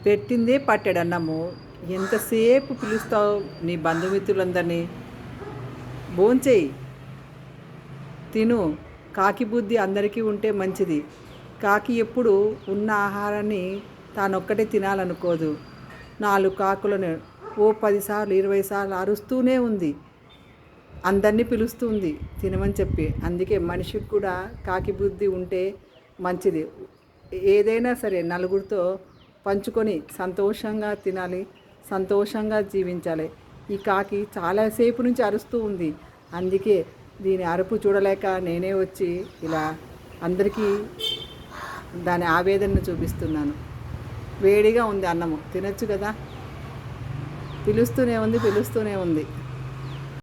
పెట్టిందే పట్టెడన్నము. ఎంతసేపు పిలుస్తావు నీ బంధుమిత్రులందరినీ? భోంచేయి, తిను. కాకి బుద్ధి అందరికీ ఉంటే మంచిది. కాకి ఎప్పుడు ఉన్న ఆహారాన్ని తానొక్కటే తినాలనుకోదు. 4 కాకులను ఓ 10 సార్లు 20 సార్లు అరుస్తూనే ఉంది. అందరినీ పిలుస్తుంది తినమని చెప్పి. అందుకే మనిషికి కూడా కాకి బుద్ధి ఉంటే మంచిది. ఏదైనా సరే నలుగురితో పంచుకొని సంతోషంగా తినాలి, సంతోషంగా జీవించాలి. ఈ కాకి చాలాసేపు నుంచి అరుస్తూ ఉంది. అందుకే దీని అరుపు చూడలేక నేనే వచ్చి ఇలా అందరికీ దాని ఆవేదనను చూపిస్తున్నాను. వేడిగా ఉంది అన్నము, తినొచ్చు కదా. పిలుస్తూనే ఉంది.